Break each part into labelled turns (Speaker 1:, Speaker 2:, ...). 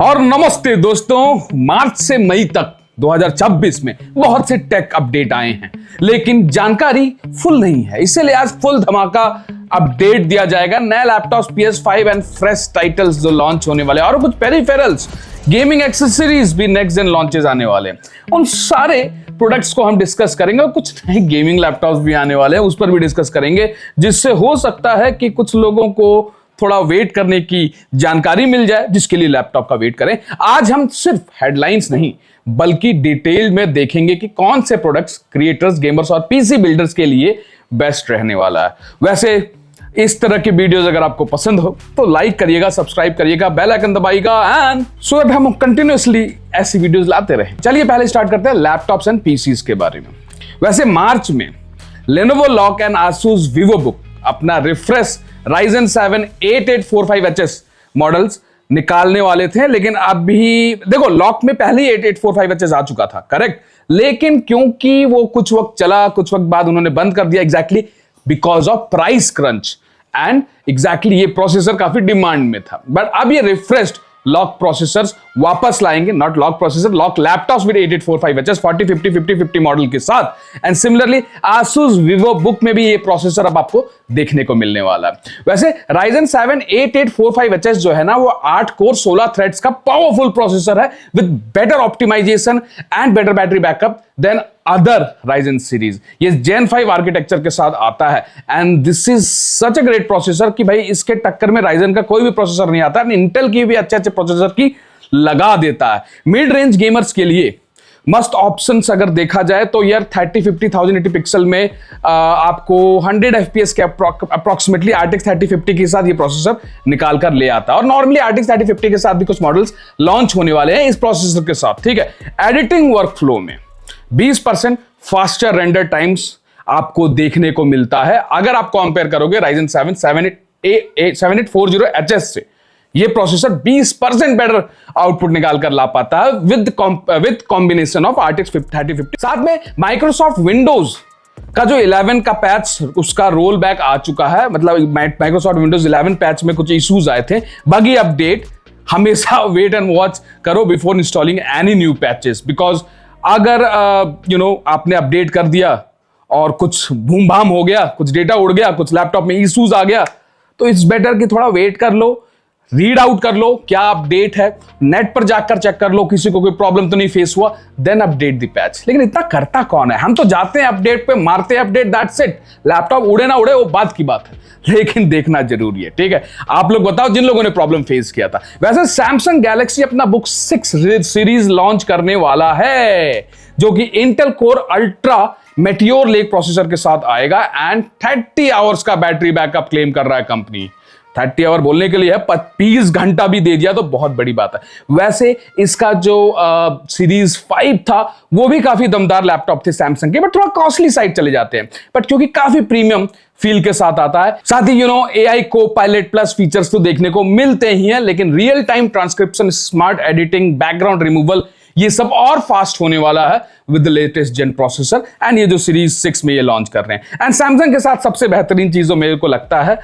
Speaker 1: और नमस्ते दोस्तों, मार्च से मई तक 2026 में बहुत से टेक अपडेट आए हैं, लेकिन जानकारी फुल नहीं है। इसीलिए आज फुल धमाका अपडेट दिया जाएगा। नए laptops, PS5 and fresh titles जो लॉन्च होने वाले हैं, और कुछ पेरिफेरल्स, गेमिंग एक्सेसरीज भी नेक्स्ट जेन लॉन्चेस आने वाले हैं। उन सारे प्रोडक्ट्स को हम डिस्कस करेंगे, और कुछ नए गेमिंग लैपटॉप्स भी आने वाले हैं, उस पर भी डिस्कस करेंगे, जिससे हो सकता है कि कुछ लोगों को थोड़ा वेट करने की जानकारी मिल जाए, जिसके लिए लैपटॉप का वेट करें। आज हम सिर्फ हेडलाइंस नहीं बल्कि डिटेल में देखेंगे कि कौन से प्रोडक्ट्स क्रिएटर्स, गेमर्स और पीसी बिल्डर्स के लिए बेस्ट रहने वाला है। वैसे इस तरह की वीडियोस अगर आपको पसंद हो तो लाइक करिएगा, सब्सक्राइब करिएगा, बेल आइकन दबाइएगा, एंड सो दैट हम कंटिन्यूअसली ऐसी वीडियोस लाते रहें। चलिए पहले स्टार्ट करते हैं लैपटॉप्स एंड पीसीज के बारे में। वैसे मार्च में Lenovo Lock and Asus VivoBook अपना रिफ्रेश Ryzen 7 8845HS मॉडल्स निकालने वाले थे, लेकिन अभी देखो लॉक में पहले ही 8845HS आ चुका था, करेक्ट। लेकिन क्योंकि वो कुछ वक्त चला, कुछ वक्त बाद उन्होंने बंद कर दिया, exactly because of price crunch, and exactly ये प्रोसेसर काफी डिमांड में था। बट अब ये रिफ्रेश्ड लॉक प्रोसेसर्स वापस लाएंगे, not lock processor, lock laptops with 8845HS 40 50 50 50 model के साथ। एंड सिमिलरली Asus VivoBook में भी ये प्रोसेसर अब आपको देखने को मिलने वाला है। वैसे Ryzen 7 8845HS जो है ना, वो 8 कोर 16 थ्रेड्स का पावरफुल प्रोसेसर है with better optimisation and better battery backup than other Ryzen series. ये Gen 5 आर्किटेक्चर के साथ आता है, and this is such a great processor कि भाई इसके टक्कर में Ryzen का कोई भी प्रोसेसर नहीं आता। इंटेल की भी अच्छे अच्छे प्रोसेसर की लगा देता है। मिड रेंज गेमर्स के लिए मस्त ऑप्शंस अगर देखा जाए तो यार 3050 1080 पिक्सल में आपको 100 FPS के अप्रोक्सीमेटली RTX 3050 के साथ ये प्रोसेसर निकाल कर ले आता है। और नॉर्मली RTX 3050 के साथ भी कुछ मॉडल्स लॉन्च होने वाले हैं इस प्रोसेसर के साथ, ठीक है। एडिटिंग वर्कफ्लो में 20% फास्टर रेंडर टाइम्स आपको देखने को मिलता है अगर आप कंपेयर करोगे Ryzen 7 7840HS से। ये प्रोसेसर 20% बेटर आउटपुट निकाल कर ला पाता है विद कॉम्बिनेशन ऑफ RTX 3050। साथ में माइक्रोसॉफ्ट विंडोज का जो 11 का पैच, उसका रोल बैक आ चुका है। मतलब माइक्रोसॉफ्ट विंडोज 11 पैच में कुछ इश्यूज आए थे, बगी अपडेट। हमेशा वेट एंड वॉच करो before installing any new patches, because अगर आपने अपडेट कर दिया और कुछ बूम भाम हो गया, कुछ डेटा उड़ गया, कुछ लैपटॉप में इश्यूज आ गया, तो इट्स बेटर कि थोड़ा वेट कर लो, रीड आउट कर लो क्या अपडेट है, नेट पर जाकर चेक कर लो किसी को कोई प्रॉब्लम तो नहीं फेस हुआ, देन अपडेट द पैच। लेकिन इतना करता कौन है? हम तो जाते हैं अपडेट पे, मारते हैं अपडेट, दैट्स इट। लैपटॉप उड़े ना उड़े वो बात की बात है, लेकिन देखना जरूरी है, ठीक है। आप लोग बताओ जिन लोगों ने प्रॉब्लम फेस किया था। वैसे सैमसंग गैलेक्सी अपना बुक 6 सीरीज लॉन्च करने वाला है, जो कि Intel core ultra meteor lake processor के साथ आएगा, एंड 30 आवर्स का बैटरी बैकअप क्लेम कर रहा है कंपनी। 30 आवर बोलने के लिए है, 20 घंटा भी दे दिया तो बहुत बड़ी बात है। वैसे इसका जो सीरीज 5 था वो भी काफी दमदार लैपटॉप थे सैमसंग के, बट थोड़ा कॉस्टली साइड चले जाते हैं, बट क्योंकि काफी प्रीमियम फील के साथ आता है। साथ ही AI Copilot plus features तो देखने को मिलते ही हैं, लेकिन real time transcription, smart editing, background removal, ये सब और फास्ट होने वाला है with the latest gen processor. And ये जो सीरीज 6 में ये लॉन्च कर रहे हैं। एंड सैमसंग के साथ सबसे बेहतरीन चीज जो मेरे को लगता है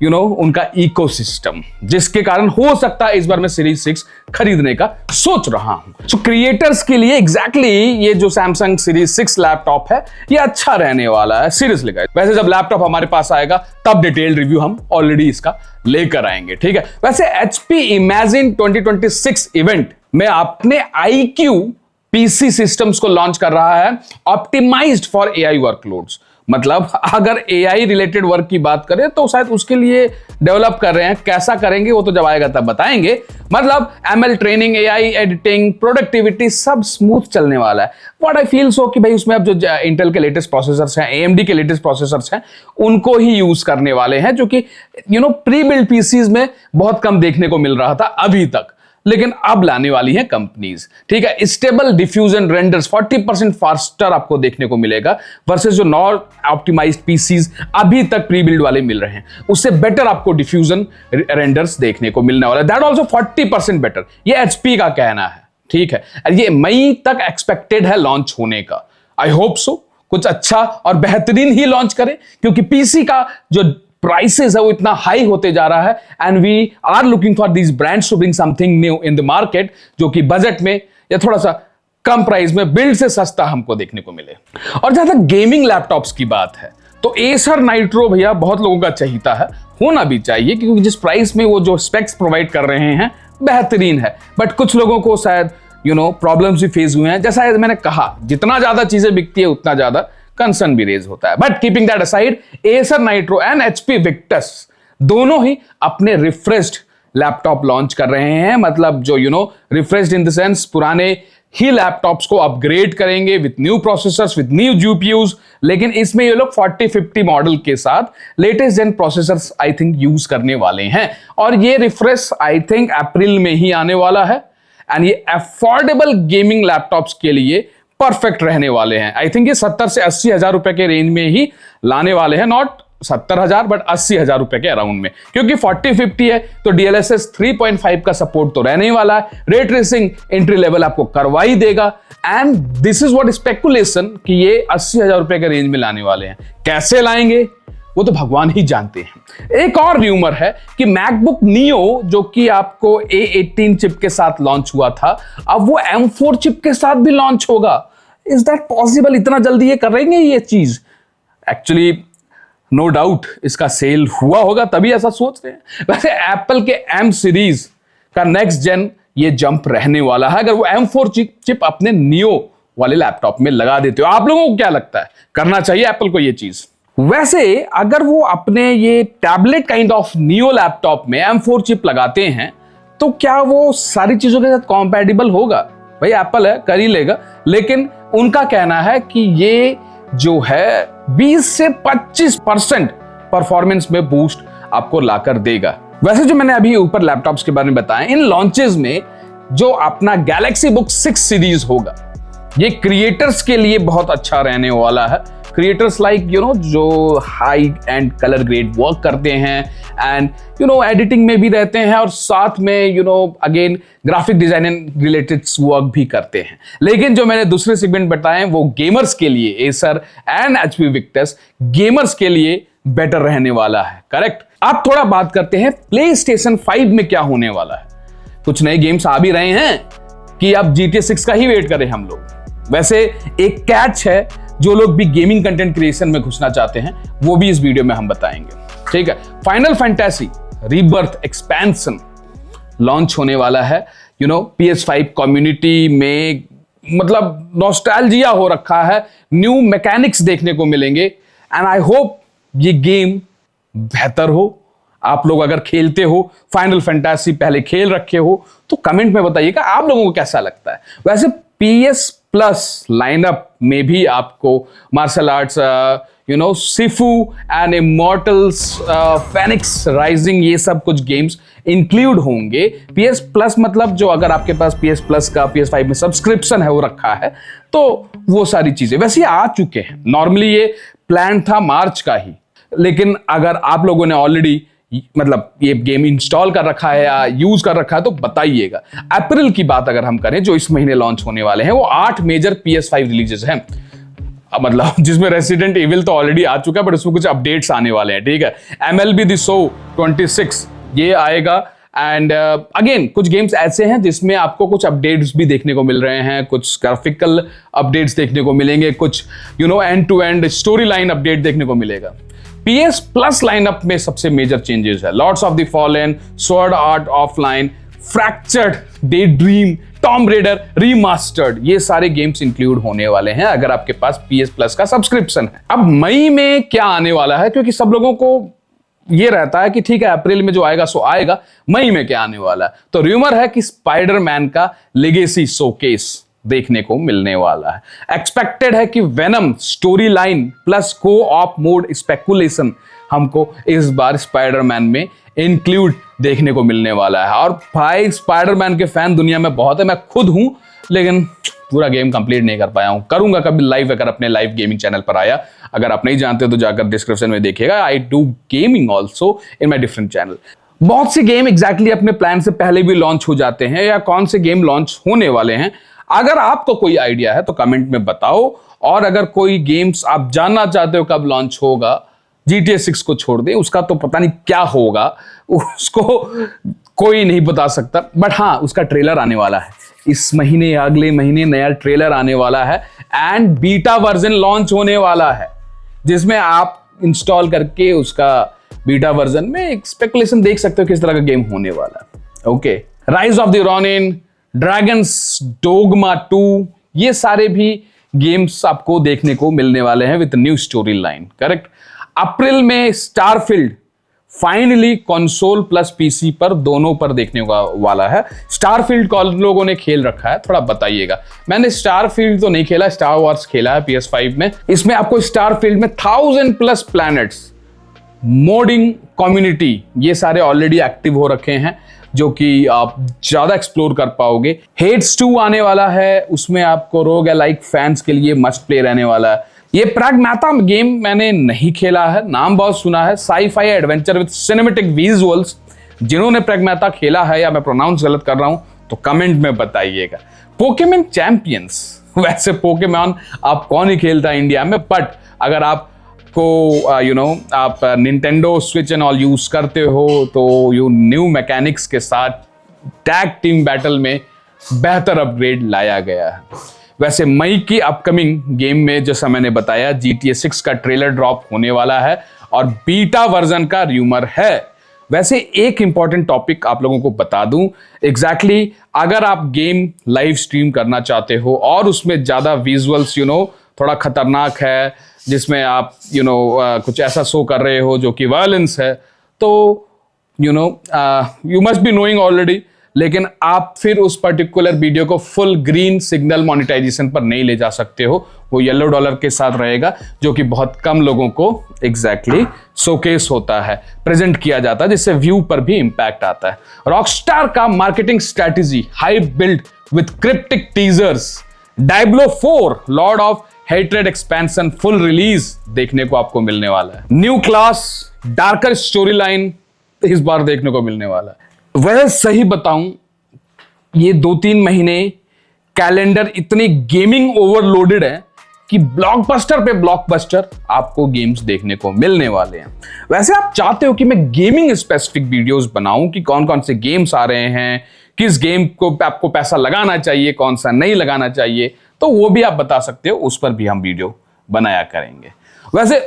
Speaker 1: उनका इकोसिस्टम, जिसके कारण हो सकता है इस बार मैं सीरीज 6 खरीदने का सोच रहा हूं। सो क्रिएटर्स के लिए एग्जैक्टली ये जो सैमसंग सीरीज 6 लैपटॉप है ये अच्छा रहने वाला है, सीरियसली गाइस। वैसे जब लैपटॉप हमारे पास आएगा तब डिटेल्ड रिव्यू हम ऑलरेडी इसका लेकर आएंगे, ठीक है। वैसे HP Imagine 2026 इवेंट में अपने iQ PC सिस्टम्स को लॉन्च कर रहा है, ऑप्टिमाइज्ड फॉर AI वर्कलोड्स। मतलब अगर AI रिलेटेड वर्क की बात करें तो शायद उसके लिए डेवलप कर रहे हैं। कैसा करेंगे वो तो जब आएगा तब बताएंगे। मतलब ML training, AI editing, productivity सब स्मूथ चलने वाला है। व्हाट आई फील सो कि भाई उसमें अब जो इंटेल के लेटेस्ट प्रोसेसर्स हैं, AMD के लेटेस्ट प्रोसेसर्स हैं, उनको ही यूज करने वाले हैं, जो कि प्री बिल्ड पीसीज में बहुत कम देखने को मिल रहा था अभी तक, लेकिन अब लाने वाली है कंपनीज, ठीक है। स्टेबल डिफ्यूजन रेंडर्स 40% फास्टर आपको देखने को मिलेगा वर्सेस जो नॉन ऑप्टिमाइज्ड पीसीज अभी तक प्री बिल्ड वाले मिल रहे हैं, उससे बेटर आपको डिफ्यूजन रेंडर्स देखने को मिलने वाला है। दैट आल्सो 40% बेटर, ये HP का कहना है, ठीक है। ये मई तक एक्सपेक्टेड है लॉन्च होने का। आई होप सो कुछ अच्छा और बेहतरीन ही लॉन्च करे, क्योंकि पीसी का जो प्राइसेस है वो इतना हाई होते जा रहा है, and we are looking for these brands to bring something new in the market, जो कि बजट में या थोड़ा सा कम प्राइस में बिल्ड से सस्ता हमको देखने को मिले। और जहां तक गेमिंग लैपटॉप्स की बात है तो एसर नाइट्रो भैया बहुत लोगों का चाहता है, होना भी चाहिए, क्योंकि जिस प्राइस में वो जो स्पेक्स प्रोवाइड कर रहे हैं बेहतरीन है। बट कुछ लोगों को शायद प्रॉब्लम्स भी फेस हुए हैं। जैसा मैंने कहा, जितना ज्यादा चीजें बिकती है उतना ज्यादा कंसर्न भी रेज होता है। But keeping that aside, Acer nitro and HP Victus दोनों ही अपने रिफ्रेश्ड लैपटॉप लॉन्च कर रहे हैं। मतलब जो रिफ्रेश्ड इन द सेंस पुराने ही लैपटॉप्स को अपग्रेड करेंगे with new processors, with new GPUs, लेकिन इसमें ये लोग 4050 मॉडल के साथ latest gen processors I think use करने वाले हैं। और ये रिफ्रेश आई थिंक अप्रैल में ही आने वाला है, एंड ये अफोर्डेबल गेमिंग लैपटॉप्स के लिए परफेक्ट रहने वाले हैं। आई थिंक ये 70 से 80 हजार रुपए के रेंज में ही लाने वाले हैं, नॉट 70,000 बट 80,000 रुपए के अराउंड में, क्योंकि 4050 है तो DLSS 3.5 का सपोर्ट तो रहने ही वाला है। रे ट्रेसिंग एंट्री लेवल आपको करवा ही देगा, and this is what speculation कि ये 80,000 रुपए के रेंज में लाने वाले हैं। कैसे लाएंगे वो तो भगवान ही जानते हैं। एक और र्यूमर है कि मैकबुक नियो, जो कि आपको A18 चिप के साथ लॉन्च हुआ था, अब वो M4 चिप के साथ भी लॉन्च होगा। Is that possible? इतना जल्दी ये करेंगे ये चीज? एक्चुअली नो डाउट इसका सेल हुआ होगा तभी ऐसा सोच रहे हैं। वैसे एप्पल के M सीरीज का नेक्स्ट जेन ये जंप रहने वाला है, अगर वो M4 चिप अपने नियो वाले लैपटॉप में लगा देते हो। आप लोगों को क्या लगता है, करना चाहिए एप्पल को ये चीज? वैसे अगर वो अपने ये tablet kind of neo laptop में M4 चिप लगाते हैं तो क्या वो सारी चीजों के साथ कॉम्पैटिबल होगा? भाई एप्पल है, कर ही लेगा, लेकिन उनका कहना है कि ये जो है 20 से 25% परफॉर्मेंस में बूस्ट आपको लाकर देगा। वैसे जो मैंने अभी ऊपर लैपटॉप्स के बारे में बताया, इन लॉन्चेस में जो अपना गैलेक्सी बुक 6 सीरीज होगा, ये क्रिएटर्स के लिए बहुत अच्छा रहने वाला है। क्रिएटर्स लाइक जो high and colour grade work करते हैं, एंड एडिटिंग में भी रहते हैं, और साथ में again graphic designing related work भी करते हैं। लेकिन जो मैंने दूसरे सेगमेंट बताए वो गेमर्स के लिए, Acer and HP Victus gamers के लिए बेटर रहने वाला है। करेक्ट। अब थोड़ा बात करते हैं PlayStation 5 में क्या होने वाला है। कुछ नए गेम्स आ भी रहे हैं कि अब GTA 6 का ही वेट करें हम लोग। वैसे एक कैच है, जो लोग भी गेमिंग कंटेंट क्रिएशन में घुसना चाहते हैं वो भी इस वीडियो में हम बताएंगे, ठीक है। Final fantasy rebirth expansion launch होने वाला है। PS5 कम्युनिटी में मतलब नॉस्टैल्जिया हो रखा है, न्यू मैकेनिक्स देखने को मिलेंगे, एंड आई होप ये गेम बेहतर हो। आप लोग अगर खेलते हो, फाइनल फैंटेसी पहले खेल रखे हो, तो कमेंट में बताइएगा आप लोगों को कैसा लगता है। वैसे PS प्लस लाइनअप में भी आपको martial arts Sifu and Immortals, Fenyx Rising, ये सब कुछ गेम्स इंक्लूड होंगे। PS प्लस मतलब जो अगर आपके पास PS प्लस का PS5 में सब्सक्रिप्शन है वो रखा है, तो वो सारी चीजें वैसे आ चुके हैं। नॉर्मली ये प्लान था मार्च का ही, लेकिन अगर आप लोगों ने ऑलरेडी मतलब ये गेम इंस्टॉल कर रखा है या यूज कर रखा है तो बताइएगा। अप्रैल की बात अगर हम करें, जो इस महीने लॉन्च होने वाले हैं, वो 8 मेजर PS5 रिलीजेस हैं। मतलब जिसमें रेसिडेंट इविल तो ऑलरेडी आ चुका है, बट उसमें कुछ अपडेट्स आने वाले हैं, ठीक है। MLB The Show 26 ये आएगा, एंड अगेन कुछ गेम्स ऐसे हैं जिसमें आपको कुछ अपडेट्स भी देखने को मिल रहे हैं, कुछ ग्राफिकल अपडेट्स देखने को मिलेंगे, कुछ end to end story line update देखने को मिलेगा। PS प्लस लाइनअप में सबसे मेजर चेंजेस है lords of the fallen, sword art offline, fractured, daydream, tomb raider remastered, ये सारे गेम्स इंक्लूड होने वाले हैं अगर आपके पास PS प्लस का सब्सक्रिप्शन है। अब मई में क्या आने वाला है, क्योंकि सब लोगों को ये रहता है कि ठीक है अप्रैल में जो आएगा सो आएगा, मई में क्या आने वाला है, तो र्यूमर है कि स्पाइडरमैन का लेगेसी शोकेस देखने को मिलने वाला है। एक्सपेक्टेड है कि वेनम स्टोरी लाइन प्लस को ऑप मोड स्पेकुलेशन हमको इस बार स्पाइडरमैन में इंक्लूड देखने को मिलने वाला है। और भाई स्पाइडरमैन के फैन दुनिया में बहुत है, मैं खुद हूं, लेकिन पूरा गेम कंप्लीट नहीं कर पाया हूं। करूंगा कभी लाइव, अगर अपने लाइव गेमिंग चैनल पर आया। अगर आप नहीं जानते तो जाकर डिस्क्रिप्शन में देखिएगा, I do gaming also in my different channel. बहुत से गेम एग्जैक्टली अपने प्लान से पहले भी लॉन्च हो जाते हैं, या कौन से गेम लॉन्च होने वाले हैं। अगर आपको कोई आइडिया है तो कमेंट में बताओ, और अगर कोई गेम्स आप जानना चाहते हो कब लॉन्च होगा GTA 6 को छोड़ दे, उसका तो पता नहीं क्या होगा, उसको कोई नहीं बता सकता। बट हाँ, उसका ट्रेलर आने वाला है इस महीने या अगले महीने, नया ट्रेलर आने वाला है एंड बीटा वर्जन लॉन्च होने वाला है, जिसमें आप इंस्टॉल करके उसका बीटा वर्जन में एक स्पेकुलेशन देख सकते हो किस तरह का गेम होने वाला है। Okay, rise of the Ronin, dragons dogma 2, ये सारे भी गेम्स आपको देखने को मिलने वाले हैं with new story line. Correct. अप्रैल में Starfield finally console plus PC पर दोनों पर देखने वाला है। स्टारफील्ड कौन लोगों ने खेल रखा है थोड़ा बताइएगा। मैंने स्टारफील्ड तो नहीं खेला, स्टार वॉर्स खेला है PS5 में। इसमें आपको स्टारफील्ड में 1000+ प्लैनेट्स, मोडिंग कम्युनिटी, ये सारे ऑलरेडी एक्टिव हो रखे हैं जो कि आप ज्यादा एक्सप्लोर कर पाओगे। हेड्स 2 आने वाला है, उसमें आपको रोग लाइक फैंस के लिए मस्ट प्ले रहने वाला है। ये प्रैग्माता गेम मैंने नहीं खेला है, नाम बहुत सुना है। Sci-fi adventure with cinematic visuals. जिन्होंने प्रैग्माता खेला है या मैं प्रोनाउंस गलत कर रहा हूं तो कमेंट में बताइएगा। पोकेमॉन चैंपियंस, वैसे पोकेमॉन आप कौन ही खेलता है इंडिया में, बट अगर आप को आप Nintendo switch and all use करते हो तो यू न्यू मैकेनिक्स के साथ टैग टीम बैटल में बेहतर अपग्रेड लाया गया है। वैसे मई की अपकमिंग गेम में जैसा मैंने बताया GTA 6 का ट्रेलर ड्रॉप होने वाला है और बीटा वर्जन का र्यूमर है। वैसे एक इंपॉर्टेंट टॉपिक आप लोगों को बता दूं, एग्जैक्टली अगर आप गेम लाइव स्ट्रीम करना चाहते हो और उसमें ज्यादा विजुअल्स थोड़ा खतरनाक है, जिसमें आप कुछ ऐसा शो कर रहे हो जो कि वायलेंस है, तो you must be knowing already, लेकिन आप फिर उस पर्टिकुलर वीडियो को फुल ग्रीन सिग्नल मोनेटाइजेशन पर नहीं ले जा सकते हो। वो $येलो के साथ रहेगा, जो कि बहुत कम लोगों को एग्जैक्टली शोकेस होता है, प्रेजेंट किया जाता है, जिससे व्यू पर भी इंपैक्ट आता है। रॉकस्टार का marketing strategy high build with cryptic teasers, Diablo 4 Lord of hatred expansion full release देखने को आपको मिलने वाला है। New class darker story line इस बार देखने को मिलने वाला है। वह सही बताऊं, ये 2-3 महीने कैलेंडर इतनी गेमिंग ओवरलोडेड है कि ब्लॉकबस्टर पे ब्लॉकबस्टर आपको गेम्स देखने को मिलने वाले हैं। वैसे आप चाहते हो कि मैं गेमिंग स्पेसिफिक वीडियोस बनाऊं कि कौन कौन से गेम्स आ रहे हैं, किस गेम को आपको पैसा लगाना चाहिए, कौन सा नहीं लगाना चाहिए, तो वो भी आप बता सकते हो, उस पर भी हम वीडियो बनाया करेंगे। वैसे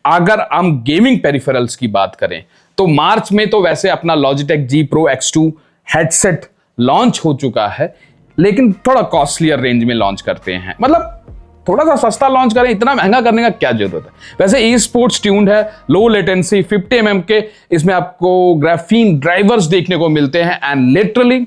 Speaker 1: अगर हम गेमिंग पेरिफेरल्स की बात करें तो मार्च में तो वैसे अपना Logitech G Pro X2 headset launch हो चुका है, लेकिन थोड़ा कॉस्टलियर रेंज में लॉन्च करते हैं, मतलब थोड़ा सा सस्ता लॉन्च करें, इतना महंगा करने का क्या जरूरत है। वैसे ई स्पोर्ट्स ट्यून्ड है, लो लेटेंसी 50 mm के इसमें आपको ग्राफीन ड्राइवर्स देखने को मिलते हैं and literally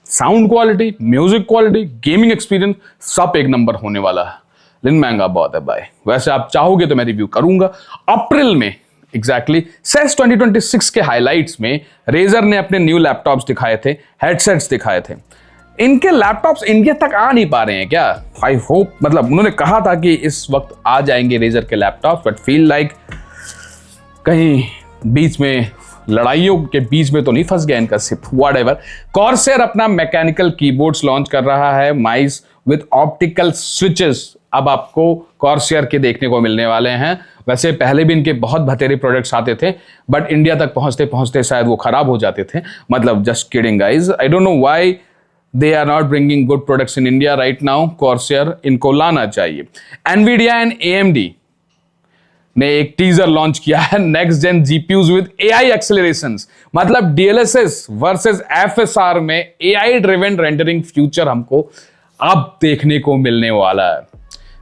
Speaker 1: sound quality, music quality, gaming experience सब एक नंबर होने वाला है, लेकिन महंगा बहुत है भाई। वैसे आप चाहोगे तो मैं रिव्यू करूंगा अप्रैल में। एग्जैक्टली CES 2026 के हाइलाइट्स में रेजर ने अपने न्यू लैपटॉप्स दिखाए थे, हेडसेट्स दिखाए थे। इनके लैपटॉप्स इंडिया तक आ नहीं पा रहे हैं क्या? आई होप, मतलब उन्होंने कहा था कि इस वक्त आ जाएंगे रेजर के लैपटॉप्स, बट फील लाइक कहीं बीच में लड़ाइयों के बीच में तो नहीं फंस गया इनका सिप। व्हाटएवर। कॉर्सर अपना मैकेनिकल कीबोर्ड्स लॉन्च कर रहा है, माइस विद ऑप्टिकल स्विचेस अब आपको कॉर्सर के देखने को मिलने वाले हैं। वैसे पहले भी इनके बहुत भतेरे प्रोडक्ट्स आते थे, बट इंडिया तक पहुंचते पहुंचते शायद वो खराब हो जाते थे। मतलब just kidding guys, I don't know why they are not bringing good products in India right now. Corsair इनको लाना चाहिए। एनवीडिया एंड AMD ने एक टीजर लॉन्च किया है, next gen GPUs with AI accelerations, मतलब DLSS वर्सेस FSR में AI driven rendering future हमको अब देखने को मिलने वाला है,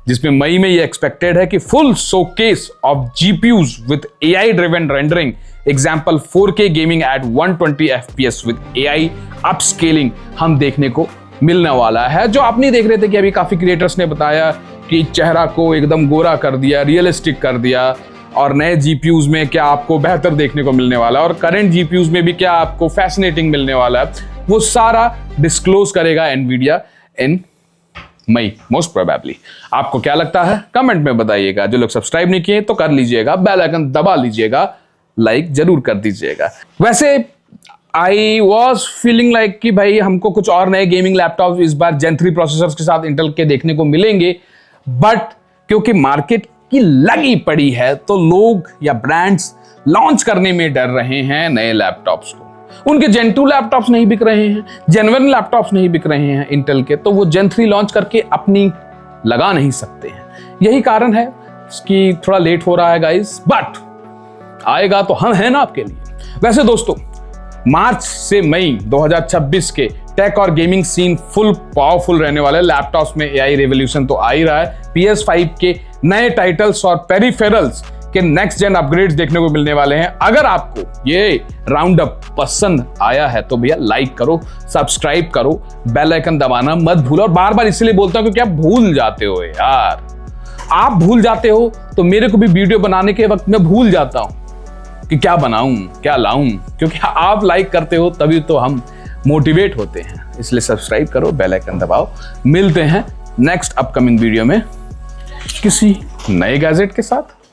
Speaker 1: जिसमें मई में ये एक्सपेक्टेड है कि full showcase of GPUs with AI driven rendering, example 4K gaming at 120 FPS with AI upscaling हम देखने को मिलने वाला है। जो आप नहीं देख रहे थे कि अभी काफी क्रिएटर्स ने बताया कि चेहरा को एकदम गोरा कर दिया, रियलिस्टिक कर दिया, और नए जीपीयूज में क्या आपको बेहतर देखने को मिलने वाला है और करंट जीपीयूज में भी क्या आपको फैसिनेटिंग मिलने वाला है, वो सारा डिस्क्लोज करेगा एनवीडिया इन मई मोस्ट प्रोबेबली। आपको क्या लगता है कमेंट में बताइएगा। जो लोग सब्सक्राइब नहीं किए तो कर लीजिएगा, बेल आइकन दबा लीजिएगा, लाइक जरूर कर दीजिएगा। वैसे आई वॉज फीलिंग लाइक कि भाई हमको कुछ और नए गेमिंग लैपटॉप इस बार Gen 3 प्रोसेसर्स के साथ इंटेल के देखने को मिलेंगे, बट क्योंकि मार्केट की लगी पड़ी है, तो लोग या ब्रांड्स लॉन्च करने में डर रहे हैं नए लैपटॉप्स को। उनके Gen 2 लैपटॉप्स नहीं बिक रहे हैं, Gen 1 लैपटॉप्स नहीं बिक रहे हैं इंटेल के, तो वो Gen 3 लॉन्च करके अपनी लगा नहीं सकते हैं। यही कारण है कि थोड़ा लेट हो रहा है गाइस, बट आएगा तो हम हैं ना आपके लिए। वैसे दोस्तों, मार्च से मई 2026 के टेक और गेमिंग सीन फुल पावरफुल रहने वाले। लैपटॉप्स में AI रेवोल्यूशन तो आ ही रहा है, PS5 के नए टाइटल्स और पेरिफेरल्स के नेक्स्ट जेन अपग्रेड्स देखने को मिलने वाले हैं। अगर आपको ये राउंड अप पसंद आया है तो भैया लाइक करो, सब्सक्राइब करो, बेल आइकन दबाना मत भूलो। और बार बार इसलिए बोलता हूं क्योंकि आप भूल जाते हो यार, आप भूल जाते हो तो मेरे को भी वीडियो बनाने के वक्त मैं भूल जाता हूं कि क्या बनाऊं, क्या लाऊं, क्योंकि आप लाइक करते हो तभी तो हम मोटिवेट होते हैं। इसलिए सब्सक्राइब करो, बेल आइकन दबाओ। मिलते हैं नेक्स्ट अपकमिंग वीडियो में किसी नए गैजेट के साथ।